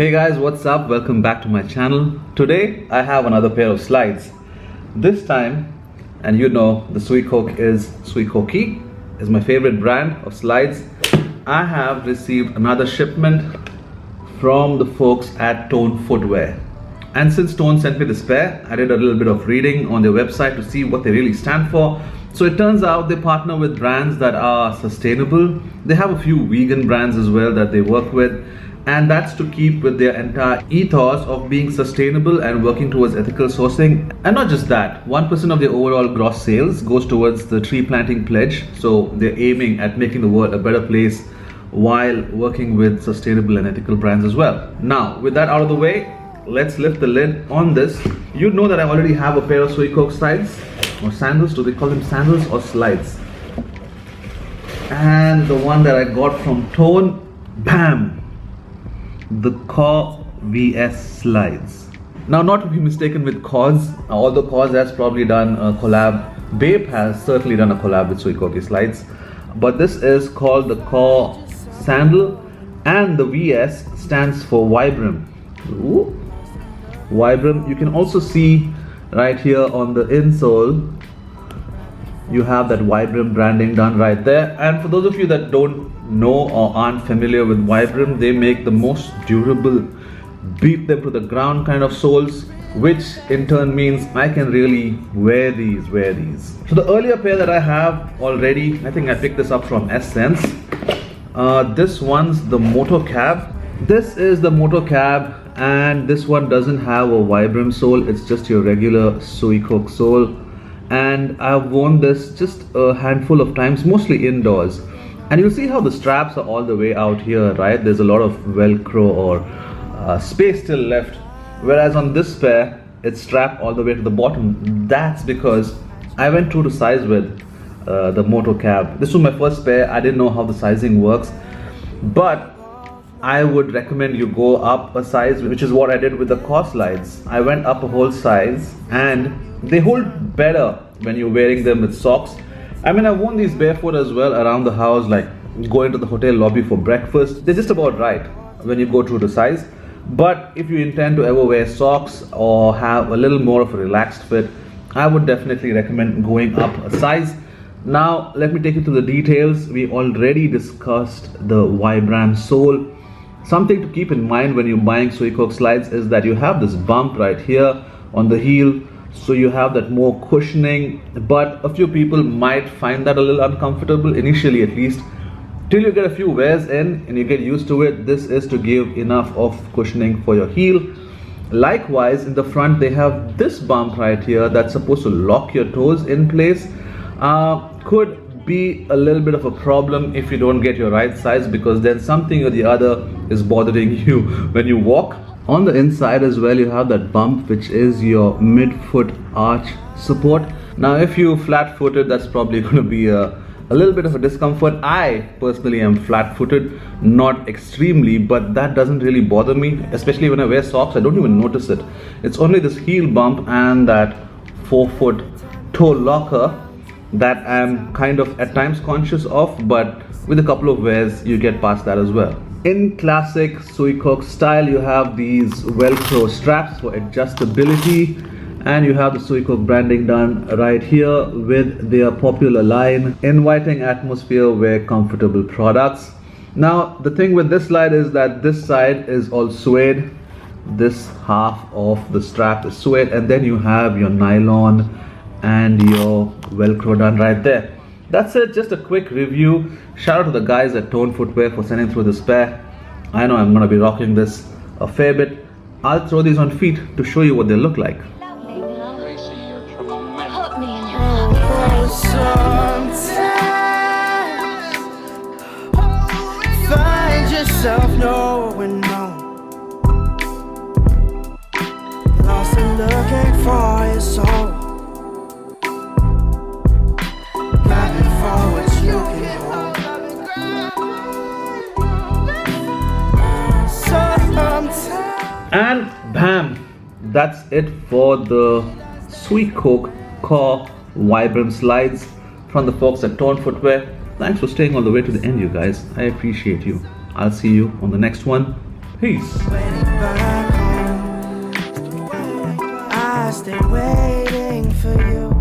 Hey guys, what's up? Welcome back to my channel. Today I have another pair of slides. This time, and you know the Suicoke is my favorite brand of slides. I have received another shipment from the folks at Tone Footwear. And since Tone sent me this pair, I did a little bit of reading on their website to see what they really stand for. So it turns out they partner with brands that are sustainable. They have a few vegan brands as well that they work with. And that's to keep with their entire ethos of being sustainable and working towards ethical sourcing. And not just that, 1% of their overall gross sales goes towards the tree planting pledge. So they're aiming at making the world a better place while working with sustainable and ethical brands as well. Now, with that out of the way, let's lift the lid on this. You know that I already have a pair of Suicoke slides or sandals. Do they call them sandals or slides? And the one that I got from Tone, bam! The Kaw VS Slides. Now, not to be mistaken with KAWS, although KAWS has probably done a collab. Bape has certainly done a collab with Suicoke slides, but this is called the Kaw Sandal, and the VS stands for Vibram. Ooh. Vibram. You can also see right here on the insole, you have that Vibram branding done right there. And for those of you that don't know or aren't familiar with Vibram, they make the most durable, beat them to the ground kind of soles, which in turn means I can really wear these. So the earlier pair that I have already, I think I picked this up from Essence. This one's the Moto-Cab. This is the Moto-Cab, and this one doesn't have a Vibram sole, it's just your regular Suicoke sole. And I've worn this just a handful of times, mostly indoors. And you'll see how the straps are all the way out here, right? There's a lot of Velcro or space still left. Whereas on this pair, it's strapped all the way to the bottom. That's because I went through the size with the Moto-Cab. This was my first pair. I didn't know how the sizing works. But I would recommend you go up a size, which is what I did with the Kaw slides. I went up a whole size, and they hold better when you're wearing them with socks. I mean, I've worn these barefoot as well around the house, like going to the hotel lobby for breakfast. They're just about right when you go through the size. But if you intend to ever wear socks or have a little more of a relaxed fit, I would definitely recommend going up a size. Now, let me take you through the details. We already discussed the Vibram sole. Something to keep in mind when you're buying Suicoke slides is that you have this bump right here on the heel. So you have that more cushioning, but a few people might find that a little uncomfortable, initially at least. Till you get a few wears in and you get used to it, this is to give enough of cushioning for your heel. Likewise, in the front they have this bump right here that's supposed to lock your toes in place. Could be a little bit of a problem if you don't get your right size, because then something or the other is bothering you when you walk. On the inside as well, you have that bump, which is your mid-foot arch support. Now, if you're flat-footed, that's probably going to be a little bit of a discomfort. I personally am flat-footed, not extremely, but that doesn't really bother me, especially when I wear socks. I don't even notice it. It's only this heel bump and that 4-foot toe locker that I'm kind of at times conscious of, but with a couple of wears, you get past that as well. In classic Suicoke style, you have these Velcro straps for adjustability, and you have the Suicoke branding done right here with their popular line, inviting atmosphere, wear comfortable products. Now, the thing with this slide is that this side is all suede. This half of the strap is suede, and then you have your nylon and your Velcro done right there. That's it, just a quick review. Shout out to the guys at Tone Footwear for sending through this pair. I know I'm going to be rocking this a fair bit. I'll throw these on feet to show you what they look like. Find yourself knowing lost and looking for your soul. And bam, that's it for the Suicoke Kaw Vibram Slides from the folks at Tone Footwear. Thanks for staying all the way to the end, you guys. I appreciate you. I'll see you on the next one. Peace. I stay waiting for you.